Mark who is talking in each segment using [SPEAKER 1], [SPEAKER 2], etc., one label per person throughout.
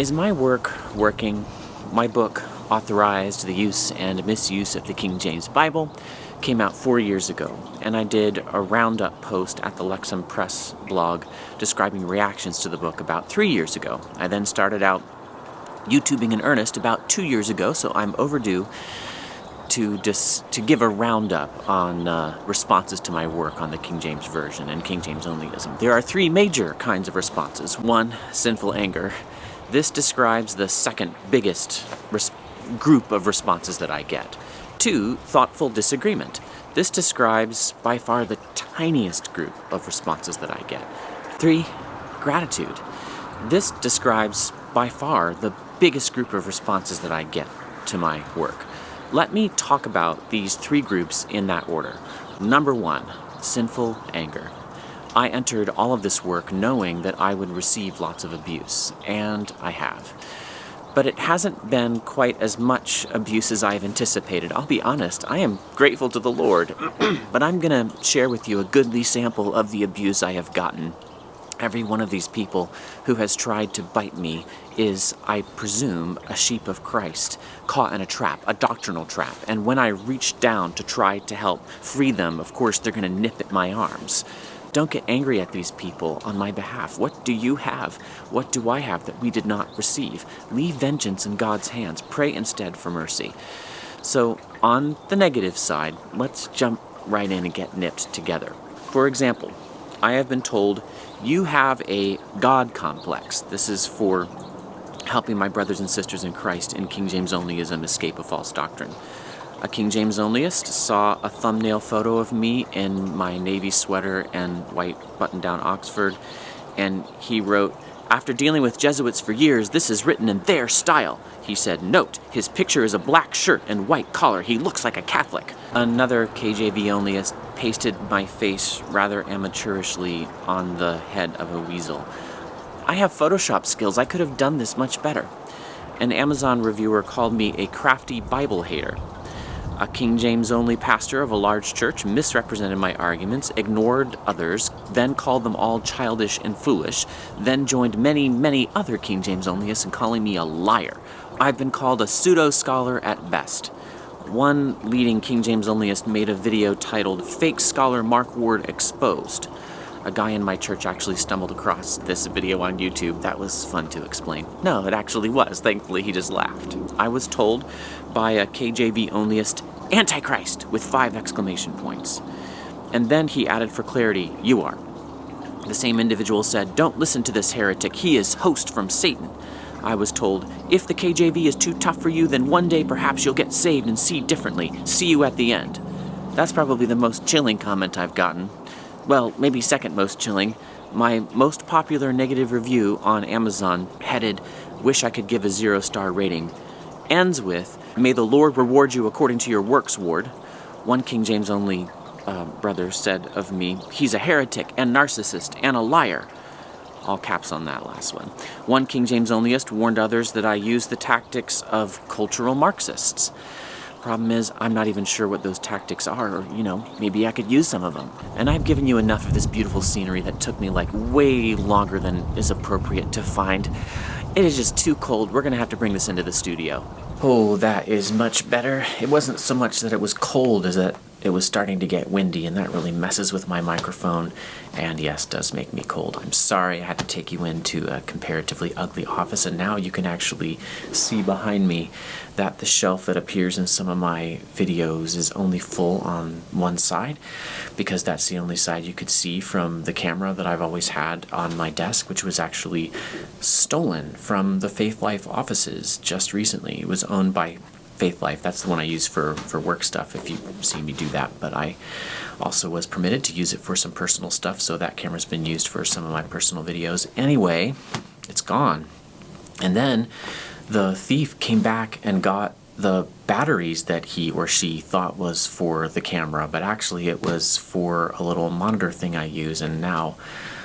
[SPEAKER 1] Is my work working? My book, Authorized the Use and Misuse of the King James Bible, came out 4 years ago, and I did a roundup post at the Lexham Press blog describing reactions to the book about 3 years ago. I then started out YouTubing in earnest about 2 years ago, so I'm overdue to give a roundup on responses to my work on the King James Version and King James Onlyism. There are 3 major kinds of responses. 1, sinful anger. This describes the second biggest group of responses that I get. 2, thoughtful disagreement. This describes by far the tiniest group of responses that I get. 3, gratitude. This describes by far the biggest group of responses that I get to my work. Let me talk about these 3 groups in that order. Number 1, sinful anger. I entered all of this work knowing that I would receive lots of abuse, and I have. But it hasn't been quite as much abuse as I've anticipated. I'll be honest, I am grateful to the Lord, but I'm going to share with you a goodly sample of the abuse I have gotten. Every one of these people who has tried to bite me is, I presume, a sheep of Christ, caught in a trap, a doctrinal trap. And when I reach down to try to help free them, of course they're going to nip at my arms. Don't get angry at these people on my behalf. What do you have? What do I have that we did not receive? Leave vengeance in God's hands. Pray instead for mercy. So, on the negative side, let's jump right in and get nipped together. For example, I have been told, you have a God complex. This is for helping my brothers and sisters in Christ in King James Onlyism escape a false doctrine. A King James Onlyist saw a thumbnail photo of me in my navy sweater and white button-down Oxford, and he wrote, "After dealing with Jesuits for years, this is written in their style." He said, "Note, his picture is a black shirt and white collar. He looks like a Catholic." Another KJV Onlyist pasted my face rather amateurishly on the head of a weasel. I have Photoshop skills. I could have done this much better. An Amazon reviewer called me a crafty Bible hater. A King James only pastor of a large church misrepresented my arguments, ignored others, then called them all childish and foolish, then joined many other King James onlyists in calling me a liar. I've been called a pseudo-scholar at best. One leading King James onlyist made a video titled "Fake Scholar Mark Ward Exposed." A guy in my church actually stumbled across this video on YouTube. That was fun to explain. No, it actually was. Thankfully, he just laughed. I was told by a KJV onlyist, "Antichrist," with 5 exclamation points. And then he added for clarity, "You are." The same individual said, "Don't listen to this heretic. He is host from Satan." I was told, "If the KJV is too tough for you, then one day perhaps you'll get saved and see differently. See you at the end." That's probably the most chilling comment I've gotten. Well, maybe second most chilling. My most popular negative review on Amazon, headed, "Wish I could give a 0-star rating," ends with, "May the Lord reward you according to your works, Ward." One King James only brother said of me, "He's a heretic and narcissist and a liar." All caps on that last one. One King James onlyist warned others that I use the tactics of cultural Marxists. Problem is, I'm not even sure what those tactics are, or, maybe I could use some of them. And I've given you enough of this beautiful scenery that took me way longer than is appropriate to find. It is just too cold. We're going to have to bring this into the studio. Oh, that is much better. It wasn't so much that it was cold as that it was starting to get windy, and that really messes with my microphone, and yes, does make me cold. I'm sorry I had to take you into a comparatively ugly office, and now you can actually see behind me that the shelf that appears in some of my videos is only full on one side, because that's the only side you could see from the camera that I've always had on my desk, which was actually stolen from the Faith Life offices just recently. It was owned by Faith Life. That's the one I use for work stuff, if you see me do that, but I also was permitted to use it for some personal stuff, so that camera's been used for some of my personal videos. Anyway, it's gone. And then the thief came back and got the batteries that he or she thought was for the camera, but actually it was for a little monitor thing I use, and now,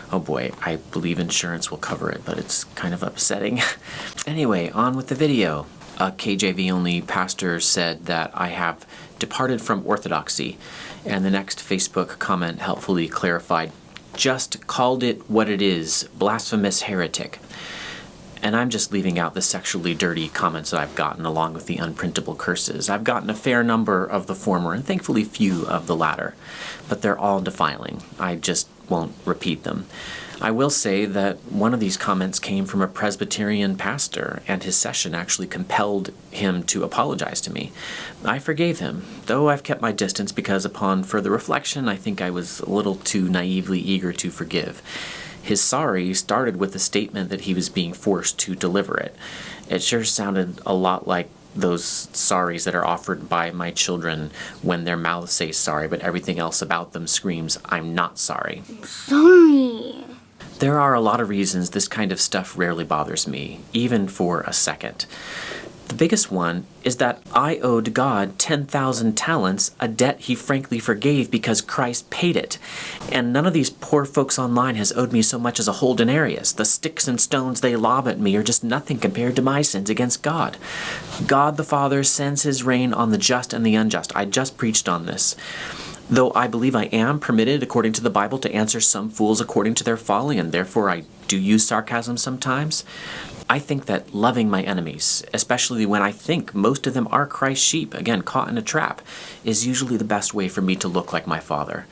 [SPEAKER 1] oh boy, I believe insurance will cover it, but it's kind of upsetting. Anyway, on with the video. A KJV-only pastor said that I have departed from orthodoxy, and the next Facebook comment helpfully clarified, "Just called it what it is, blasphemous heretic." And I'm just leaving out the sexually dirty comments that I've gotten along with the unprintable curses. I've gotten a fair number of the former and thankfully few of the latter, but they're all defiling. I just won't repeat them. I will say that one of these comments came from a Presbyterian pastor, and his session actually compelled him to apologize to me. I forgave him, though I've kept my distance because upon further reflection, I think I was a little too naively eager to forgive. His sorry started with the statement that he was being forced to deliver it. It sure sounded a lot like those sorries that are offered by my children when their mouths say sorry, but everything else about them screams, "I'm not sorry."
[SPEAKER 2] Sorry.
[SPEAKER 1] There are a lot of reasons this kind of stuff rarely bothers me, even for a second. The biggest one is that I owed God 10,000 talents, a debt he frankly forgave because Christ paid it. And none of these poor folks online has owed me so much as a whole denarius. The sticks and stones they lob at me are just nothing compared to my sins against God. God the Father sends his rain on the just and the unjust. I just preached on this. Though I believe I am permitted, according to the Bible, to answer some fools according to their folly, and therefore I do use sarcasm sometimes, I think that loving my enemies, especially when I think most of them are Christ's sheep, again, caught in a trap, is usually the best way for me to look like my Father.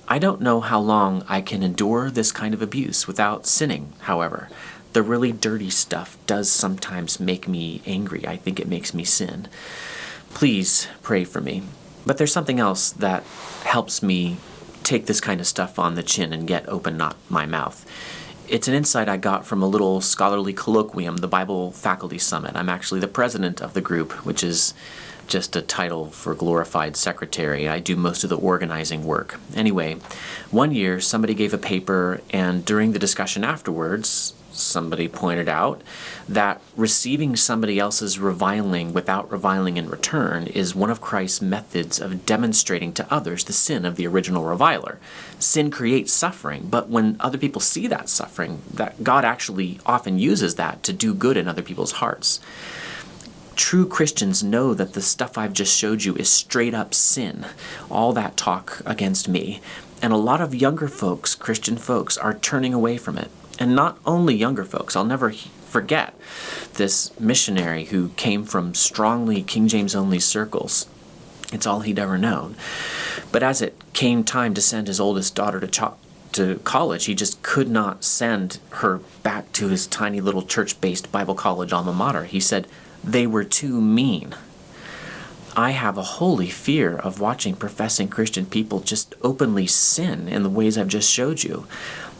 [SPEAKER 1] I don't know how long I can endure this kind of abuse without sinning, however. The really dirty stuff does sometimes make me angry. I think it makes me sin. Please pray for me. But there's something else that helps me take this kind of stuff on the chin and get open not my mouth. It's an insight I got from a little scholarly colloquium, the Bible Faculty Summit. I'm actually the president of the group, which is just a title for glorified secretary. I do most of the organizing work. Anyway, one year somebody gave a paper, and during the discussion afterwards, somebody pointed out that receiving somebody else's reviling without reviling in return is one of Christ's methods of demonstrating to others the sin of the original reviler. Sin creates suffering, but when other people see that suffering, that God actually often uses that to do good in other people's hearts. True Christians know that the stuff I've just showed you is straight up sin, all that talk against me. And a lot of younger folks, Christian folks, are turning away from it. And not only younger folks. I'll never forget this missionary who came from strongly King James only circles. It's all he'd ever known. But as it came time to send his oldest daughter to college, he just could not send her back to his tiny little church-based Bible college alma mater. He said, they were too mean. I have a holy fear of watching professing Christian people just openly sin in the ways I've just showed you.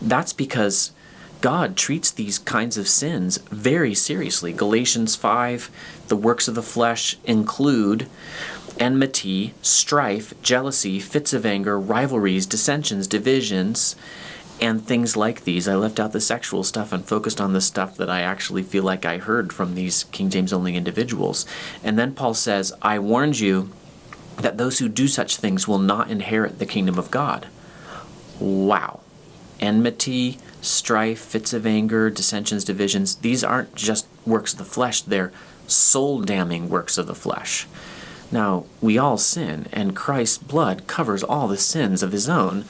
[SPEAKER 1] That's because God treats these kinds of sins very seriously. Galatians 5, the works of the flesh include enmity, strife, jealousy, fits of anger, rivalries, dissensions, divisions, and things like these. I left out the sexual stuff and focused on the stuff that I actually feel like I heard from these King James only individuals. And then Paul says, I warned you that those who do such things will not inherit the kingdom of God. Wow. Enmity, strife, fits of anger, dissensions, divisions, these aren't just works of the flesh, they're soul-damning works of the flesh. Now, we all sin, and Christ's blood covers all the sins of his own,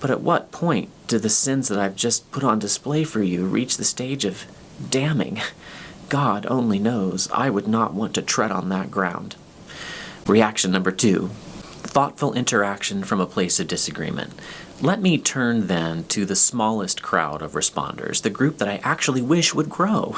[SPEAKER 1] but at what point do the sins that I've just put on display for you reach the stage of damning? God only knows. I would not want to tread on that ground. Reaction number 2. Thoughtful interaction from a place of disagreement. Let me turn then to the smallest crowd of responders, the group that I actually wish would grow.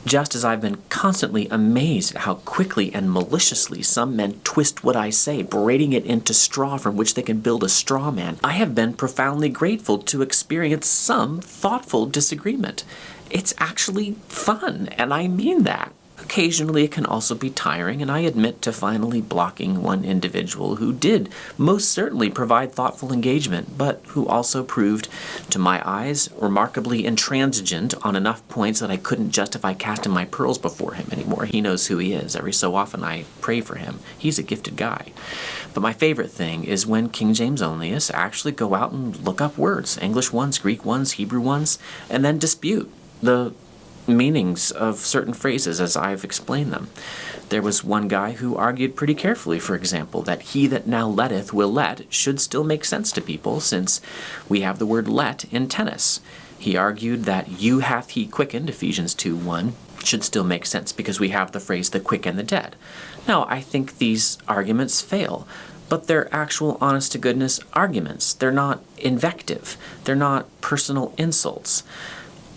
[SPEAKER 1] Just as I've been constantly amazed at how quickly and maliciously some men twist what I say, braiding it into straw from which they can build a straw man, I have been profoundly grateful to experience some thoughtful disagreement. It's actually fun, and I mean that. Occasionally it can also be tiring, and I admit to finally blocking one individual who did most certainly provide thoughtful engagement, but who also proved, to my eyes, remarkably intransigent on enough points that I couldn't justify casting my pearls before him anymore. He knows who he is. Every so often I pray for him. He's a gifted guy. But my favorite thing is when King James onlyists actually go out and look up words, English ones, Greek ones, Hebrew ones, and then dispute the meanings of certain phrases as I've explained them. There was one guy who argued pretty carefully, for example, that he that now letteth will let should still make sense to people since we have the word let in tennis. He argued that "you hath he quickened," Ephesians 2:1, should still make sense because we have the phrase "the quick and the dead." Now, I think these arguments fail, but they're actual honest-to-goodness arguments. They're not invective. They're not personal insults.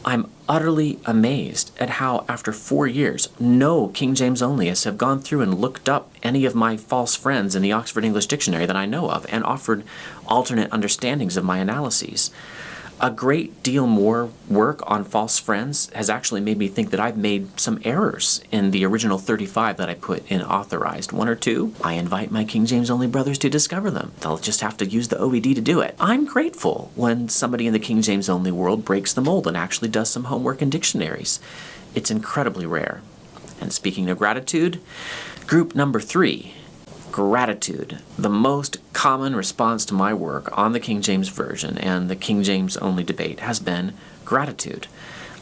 [SPEAKER 1] I'm utterly amazed at how, after 4 years, no King James Onlyists have gone through and looked up any of my false friends in the Oxford English Dictionary that I know of and offered alternate understandings of my analyses. A great deal more work on false friends has actually made me think that I've made some errors in the original 35 that I put in authorized. 1 or 2, I invite my King James only brothers to discover them. They'll just have to use the OED to do it. I'm grateful when somebody in the King James only world breaks the mold and actually does some homework in dictionaries. It's incredibly rare. And speaking of gratitude, group number 3. Gratitude. The most common response to my work on the King James Version and the King James only debate has been gratitude.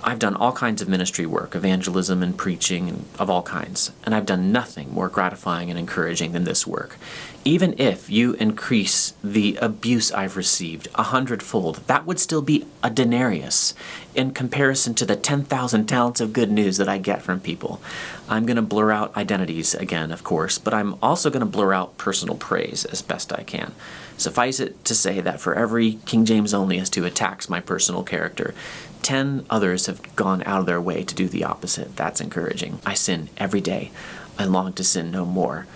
[SPEAKER 1] I've done all kinds of ministry work, evangelism and preaching of all kinds, and I've done nothing more gratifying and encouraging than this work. Even if you increase the abuse I've received 100-fold, that would still be a denarius in comparison to the 10,000 talents of good news that I get from people. I'm going to blur out identities again, of course, but I'm also going to blur out personal praise as best I can. Suffice it to say that for every King James onlyist who attacks my personal character, 10 others have gone out of their way to do the opposite. That's encouraging. I sin every day. I long to sin no more.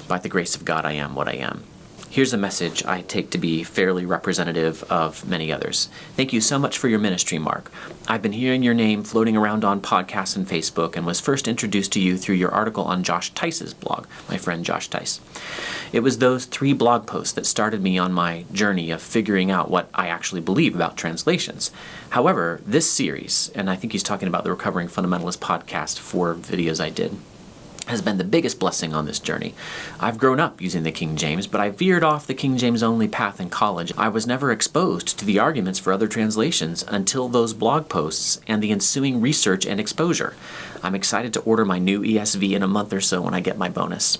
[SPEAKER 1] By the grace of God, I am what I am. Here's a message I take to be fairly representative of many others. Thank you so much for your ministry, Mark. I've been hearing your name floating around on podcasts and Facebook and was first introduced to you through your article on Josh Tice's blog, my friend Josh Tice. It was those 3 blog posts that started me on my journey of figuring out what I actually believe about translations. However, this series, and I think he's talking about the Recovering Fundamentalist podcast, 4 videos I did, has been the biggest blessing on this journey. I've grown up using the King James, but I veered off the King James only path in college. I was never exposed to the arguments for other translations until those blog posts and the ensuing research and exposure. I'm excited to order my new ESV in a month or so when I get my bonus.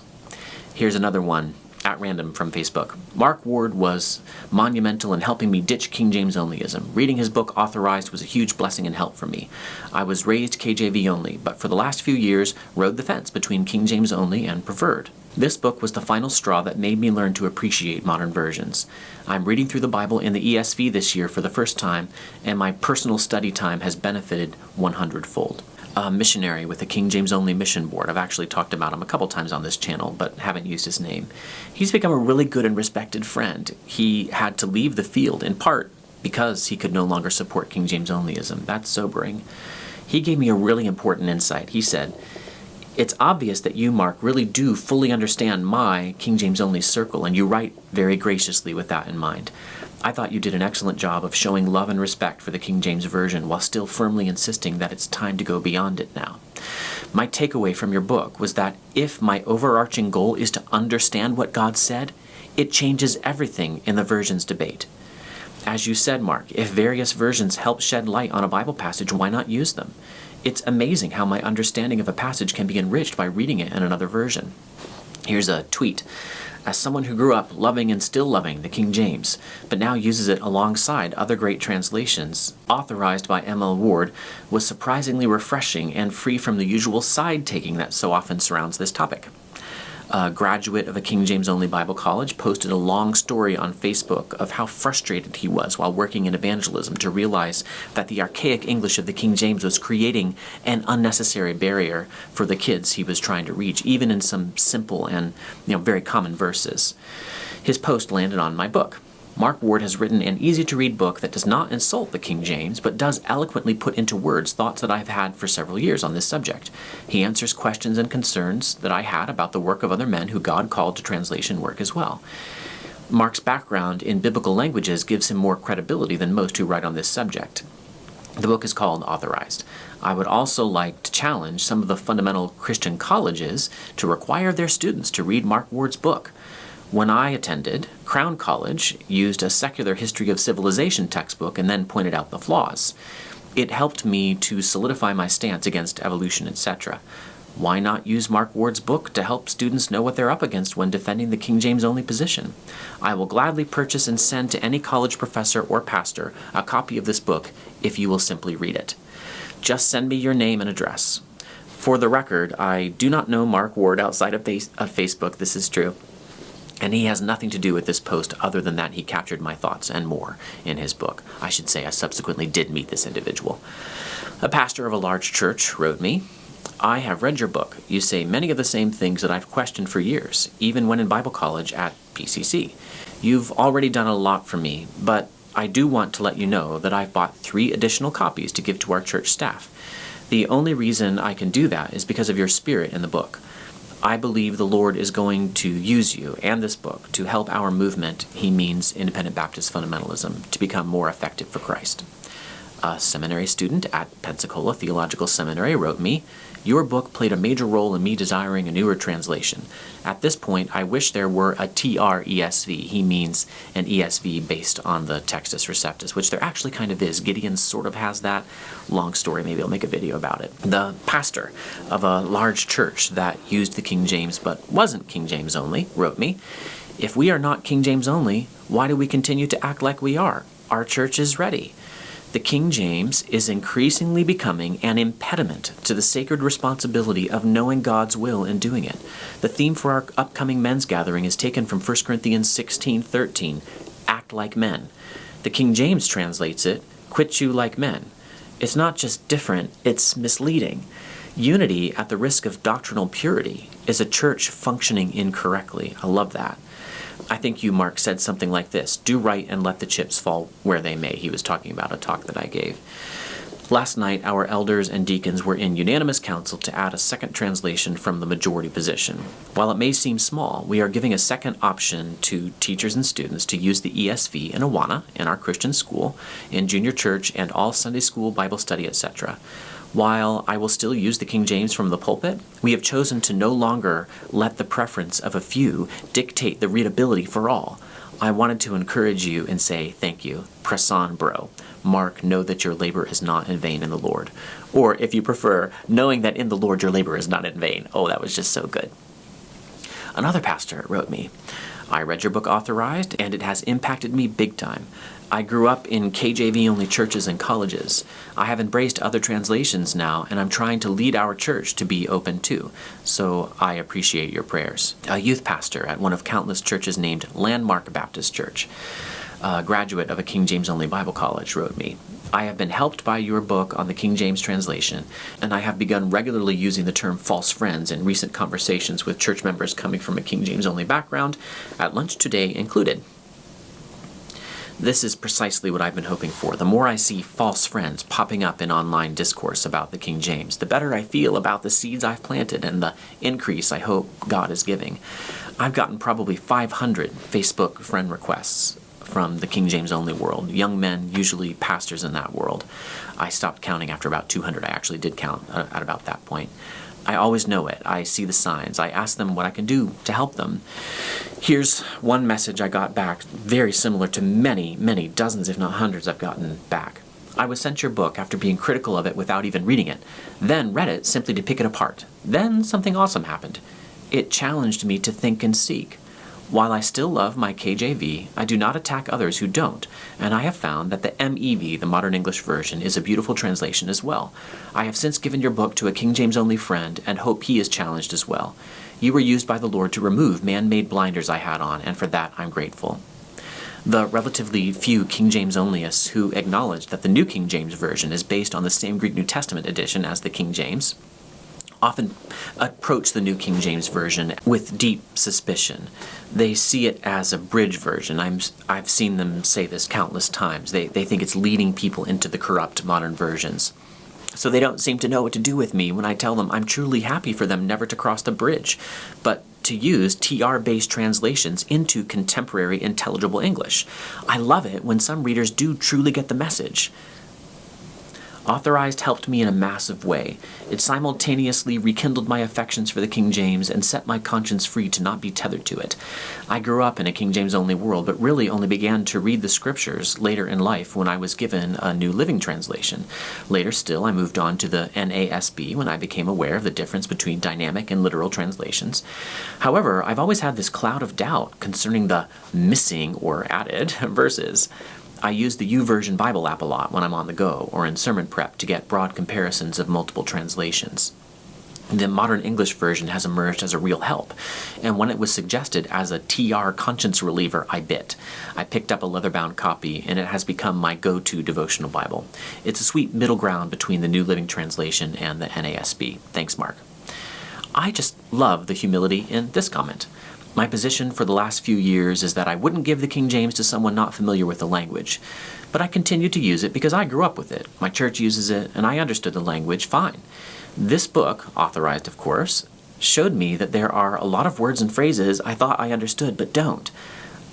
[SPEAKER 1] Here's another one at random from Facebook. Mark Ward was monumental in helping me ditch King James onlyism. Reading his book Authorized was a huge blessing and help for me. I was raised KJV only, but for the last few years rode the fence between King James only and preferred. This book was the final straw that made me learn to appreciate modern versions. I'm reading through the Bible in the ESV this year for the first time, and my personal study time has benefited 100-fold. A missionary with the King James Only Mission Board. I've actually talked about him a couple times on this channel, but haven't used his name. He's become a really good and respected friend. He had to leave the field, in part because he could no longer support King James Onlyism. That's sobering. He gave me a really important insight. He said, "It's obvious that you, Mark, really do fully understand my King James Only circle, and you write very graciously with that in mind. I thought you did an excellent job of showing love and respect for the King James Version while still firmly insisting that it's time to go beyond it now. My takeaway from your book was that if my overarching goal is to understand what God said, it changes everything in the versions debate. As you said, Mark, if various versions help shed light on a Bible passage, why not use them? It's amazing how my understanding of a passage can be enriched by reading it in another version." Here's a tweet. As someone who grew up loving and still loving the King James, but now uses it alongside other great translations, authorized by M.L. Ward, was surprisingly refreshing and free from the usual side-taking that so often surrounds this topic. A graduate of a King James only Bible college posted a long story on Facebook of how frustrated he was while working in evangelism to realize that the archaic English of the King James was creating an unnecessary barrier for the kids he was trying to reach, even in some simple and very common verses. His post landed on my book. Mark Ward has written an easy-to-read book that does not insult the King James, but does eloquently put into words thoughts that I've had for several years on this subject. He answers questions and concerns that I had about the work of other men who God called to translation work as well. Mark's background in biblical languages gives him more credibility than most who write on this subject. The book is called Authorized. I would also like to challenge some of the fundamental Christian colleges to require their students to read Mark Ward's book. When I attended, Crown College used a secular history of civilization textbook and then pointed out the flaws. It helped me to solidify my stance against evolution, etc. Why not use Mark Ward's book to help students know what they're up against when defending the King James only position? I will gladly purchase and send to any college professor or pastor a copy of this book if you will simply read it. Just send me your name and address. For the record, I do not know Mark Ward outside of Facebook, this is true, and he has nothing to do with this post other than that he captured my thoughts and more in his book. I should say I subsequently did meet this individual. A pastor of a large church wrote me, I have read your book. You say many of the same things that I've questioned for years, even when in Bible college at PCC. You've already done a lot for me, but I do want to let you know that I've bought 3 additional copies to give to our church staff. The only reason I can do that is because of your spirit in the book. I believe the Lord is going to use you and this book to help our movement, he means Independent Baptist Fundamentalism, to become more effective for Christ. A seminary student at Pensacola Theological Seminary wrote me, your book played a major role in me desiring a newer translation. At this point, I wish there were a TR-ESV. He means an ESV based on the Textus Receptus, which there actually kind of is. Gideon sort of has that. Long story, maybe I'll make a video about it. The pastor of a large church that used the King James but wasn't King James only wrote me, if we are not King James only, why do we continue to act like we are? Our church is ready. The King James is increasingly becoming an impediment to the sacred responsibility of knowing God's will and doing it. The theme for our upcoming men's gathering is taken from 1 Corinthians 16:13, act like men. The King James translates it, quit you like men. It's not just different, it's misleading. Unity at the risk of doctrinal purity is a church functioning incorrectly. I love that. I think you, Mark, said something like this, do right and let the chips fall where they may. He was talking about a talk that I gave. Last night, our elders and deacons were in unanimous council to add a second translation from the majority position. While it may seem small, we are giving a second option to teachers and students to use the ESV in Awana, in our Christian school, in junior church, and all Sunday school, Bible study, etc. While I will still use the King James from the pulpit, we have chosen to no longer let the preference of a few dictate the readability for all. I wanted to encourage you and say thank you. Press on, bro. Mark, know that your labor is not in vain in the Lord. Or, if you prefer, knowing that in the Lord your labor is not in vain. Oh, that was just so good. Another pastor wrote me, I read your book Authorized, and it has impacted me big time. I grew up in KJV-only churches and colleges. I have embraced other translations now, and I'm trying to lead our church to be open too. So I appreciate your prayers. A youth pastor at one of countless churches named Landmark Baptist Church, a graduate of a King James-only Bible college, wrote me, I have been helped by your book on the King James translation, and I have begun regularly using the term false friends in recent conversations with church members coming from a King James-only background, at lunch today included. This is precisely what I've been hoping for. The more I see false friends popping up in online discourse about the King James, the better I feel about the seeds I've planted and the increase I hope God is giving. I've gotten probably 500 Facebook friend requests from the King James only world, young men, usually pastors in that world. I stopped counting after about 200. I actually did count at about that point. I always know it. I see the signs. I ask them what I can do to help them. Here's one message I got back, very similar to many, many dozens, if not hundreds, I've gotten back. I was sent your book after being critical of it without even reading it, then read it simply to pick it apart. Then something awesome happened. It challenged me to think and seek. While I still love my KJV, I do not attack others who don't, and I have found that the MEV, the Modern English Version, is a beautiful translation as well. I have since given your book to a King James-only friend and hope he is challenged as well. You were used by the Lord to remove man-made blinders I had on, and for that I'm grateful. The relatively few King James-onlyists who acknowledge that the New King James Version is based on the same Greek New Testament edition as the King James often approach the New King James Version with deep suspicion. They see it as a bridge version. I've seen them say this countless times. They think it's leading people into the corrupt modern versions. So they don't seem to know what to do with me when I tell them I'm truly happy for them never to cross the bridge, but to use TR-based translations into contemporary intelligible English. I love it when some readers do truly get the message. Authorized helped me in a massive way. It simultaneously rekindled my affections for the King James and set my conscience free to not be tethered to it. I grew up in a King James-only world, but really only began to read the scriptures later in life when I was given a New Living Translation. Later still, I moved on to the NASB when I became aware of the difference between dynamic and literal translations. However, I've always had this cloud of doubt concerning the missing or added verses. I use the YouVersion Bible app a lot when I'm on the go or in sermon prep to get broad comparisons of multiple translations. The modern English version has emerged as a real help, and when it was suggested as a TR conscience reliever, I bit. I picked up a leather-bound copy, and it has become my go-to devotional Bible. It's a sweet middle ground between the New Living Translation and the NASB. Thanks, Mark. I just love the humility in this comment. My position for the last few years is that I wouldn't give the King James to someone not familiar with the language, but I continue to use it because I grew up with it. My church uses it, and I understood the language fine. This book, authorized of course, showed me that there are a lot of words and phrases I thought I understood but don't.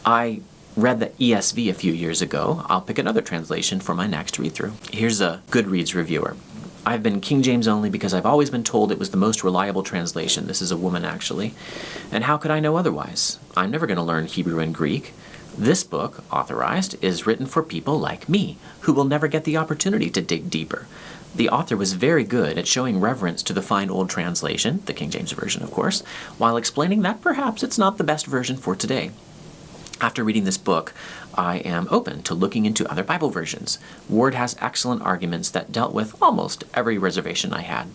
[SPEAKER 1] I read the ESV a few years ago. I'll pick another translation for my next read-through. Here's a Goodreads reviewer. I've been King James only because I've always been told it was the most reliable translation. This is a woman, actually. And how could I know otherwise? I'm never going to learn Hebrew and Greek. This book, authorized, is written for people like me, who will never get the opportunity to dig deeper. The author was very good at showing reverence to the fine old translation, the King James Version, of course, while explaining that perhaps it's not the best version for today. After reading this book, I am open to looking into other Bible versions. Ward has excellent arguments that dealt with almost every reservation I had.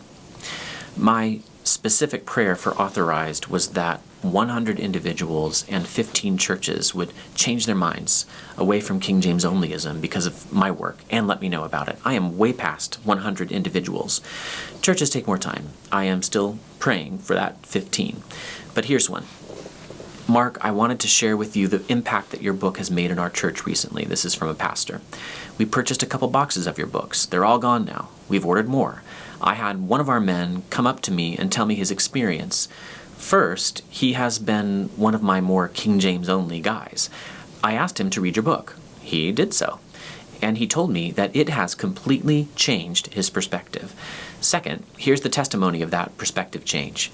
[SPEAKER 1] My specific prayer for authorized was that 100 individuals and 15 churches would change their minds away from King James onlyism because of my work and let me know about it. I am way past 100 individuals. Churches take more time. I am still praying for that 15. But here's one. Mark, I wanted to share with you the impact that your book has made in our church recently. This is from a pastor. We purchased a couple boxes of your books. They're all gone now. We've ordered more. I had one of our men come up to me and tell me his experience. First, he has been one of my more King James only guys. I asked him to read your book. He did so. And he told me that it has completely changed his perspective. Second, here's the testimony of that perspective change.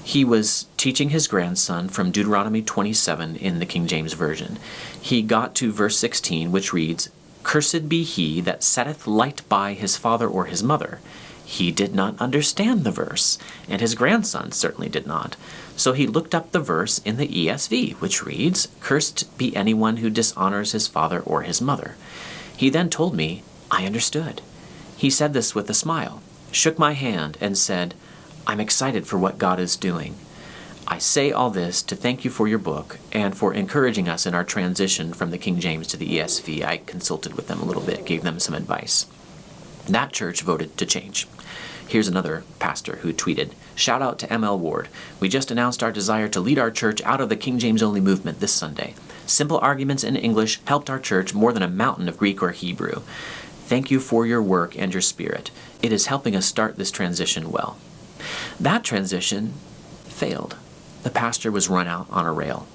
[SPEAKER 1] He was teaching his grandson from Deuteronomy 27 in the King James Version. He got to verse 16, which reads, "Cursed be he that setteth light by his father or his mother." He did not understand the verse, and his grandson certainly did not. So he looked up the verse in the ESV, which reads, "Cursed be anyone who dishonors his father or his mother." He then told me, I understood. He said this with a smile, shook my hand, and said, "I'm excited for what God is doing." I say all this to thank you for your book and for encouraging us in our transition from the King James to the ESV. I consulted with them a little bit, gave them some advice. That church voted to change. Here's another pastor who tweeted, "Shout out to ML Ward. We just announced our desire to lead our church out of the King James only movement this Sunday. Simple arguments in English helped our church more than a mountain of Greek or Hebrew. Thank you for your work and your spirit. It is helping us start this transition well." That transition failed. The pastor was run out on a rail.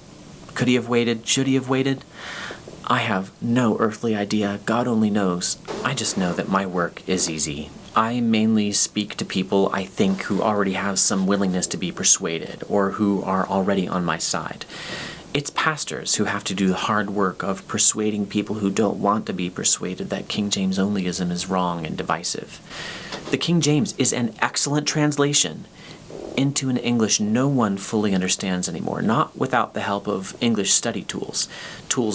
[SPEAKER 1] Could he have waited? Should he have waited? I have no earthly idea. God only knows. I just know that my work is easy. I mainly speak to people I think who already have some willingness to be persuaded or who are already on my side. It's pastors who have to do the hard work of persuading people who don't want to be persuaded that King James onlyism is wrong and divisive. The King James is an excellent translation into an English no one fully understands anymore, not without the help of English study tools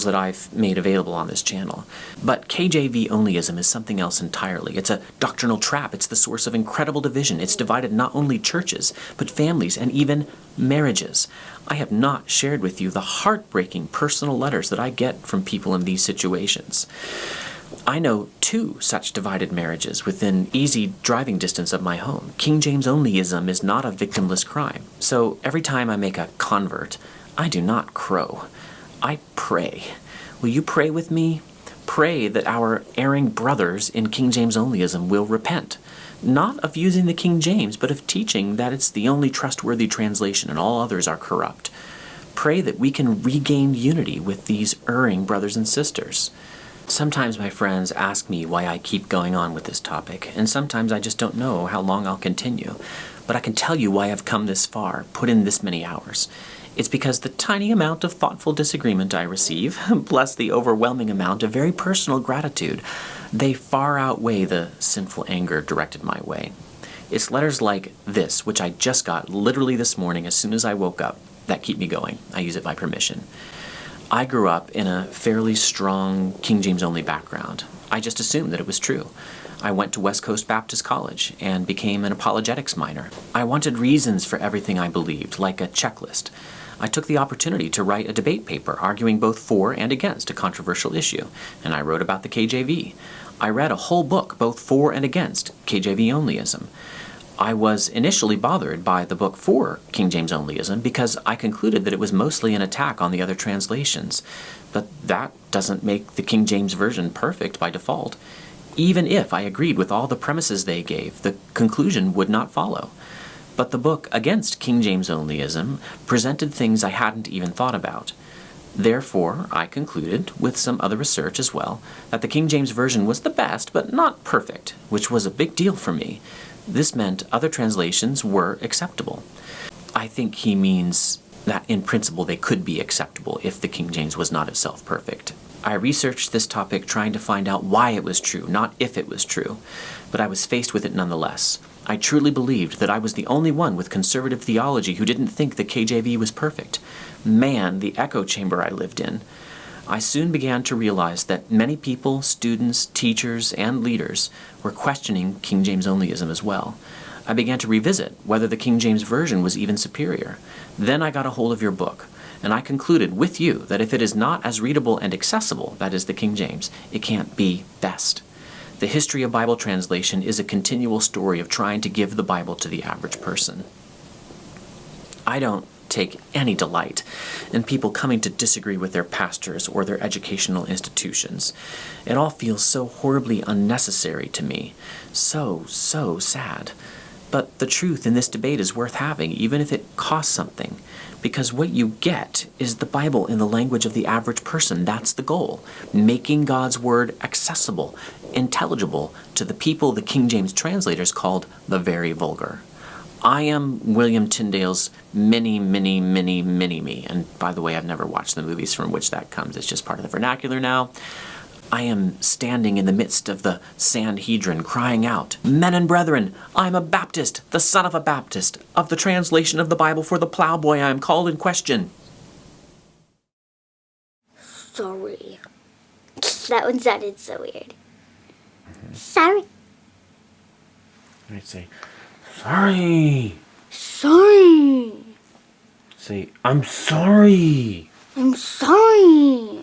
[SPEAKER 1] that I've made available on this channel. But KJV onlyism is something else entirely. It's a doctrinal trap. It's the source of incredible division. It's divided not only churches, but families and even marriages. I have not shared with you the heartbreaking personal letters that I get from people in these situations. I know 2 such divided marriages within easy driving distance of my home. King James onlyism is not a victimless crime. So every time I make a convert, I do not crow. I pray. Will you pray with me? Pray that our erring brothers in King James onlyism will repent. Not of using the King James, but of teaching that it's the only trustworthy translation and all others are corrupt. Pray that we can regain unity with these erring brothers and sisters. Sometimes my friends ask me why I keep going on with this topic, and sometimes I just don't know how long I'll continue. But I can tell you why I've come this far, put in this many hours. It's because the tiny amount of thoughtful disagreement I receive, plus the overwhelming amount of very personal gratitude, they far outweigh the sinful anger directed my way. It's letters like this, which I just got literally this morning as soon as I woke up, that keep me going. I use it by permission. I grew up in a fairly strong King James only background. I just assumed that it was true. I went to West Coast Baptist College and became an apologetics minor. I wanted reasons for everything I believed, like a checklist. I took the opportunity to write a debate paper arguing both for and against a controversial issue, and I wrote about the KJV. I read a whole book both for and against KJV onlyism. I was initially bothered by the book for King James onlyism because I concluded that it was mostly an attack on the other translations, but that doesn't make the King James Version perfect by default. Even if I agreed with all the premises they gave, the conclusion would not follow. But the book against King James onlyism presented things I hadn't even thought about. Therefore, I concluded, with some other research as well, that the King James Version was the best, but not perfect, which was a big deal for me. This meant other translations were acceptable. I think he means that in principle they could be acceptable if the King James was not itself perfect. I researched this topic trying to find out why it was true, not if it was true, but I was faced with it nonetheless. I truly believed that I was the only one with conservative theology who didn't think the KJV was perfect. Man, the echo chamber I lived in. I soon began to realize that many people, students, teachers, and leaders were questioning King James onlyism as well. I began to revisit whether the King James Version was even superior. Then I got a hold of your book, and I concluded with you that if it is not as readable and accessible, that is the King James, it can't be best. The history of Bible translation is a continual story of trying to give the Bible to the average person. I don't take any delight in people coming to disagree with their pastors or their educational institutions. It all feels so horribly unnecessary to me. So sad. But the truth in this debate is worth having, even if it costs something. Because what you get is the Bible in the language of the average person. That's the goal. Making God's Word accessible, intelligible to the people the King James translators called the very vulgar. I am William Tyndale's mini me. And by the way, I've never watched the movies from which that comes. It's just part of the vernacular now. I am standing in the midst of the Sanhedrin crying out, "Men and brethren, I am a Baptist, the son of a Baptist. Of the translation of the Bible for the plowboy I am called in question."
[SPEAKER 2] Sorry. That one sounded so weird. Sorry.
[SPEAKER 3] I'd say, sorry.
[SPEAKER 2] Sorry.
[SPEAKER 3] Say, I'm sorry.
[SPEAKER 2] I'm sorry.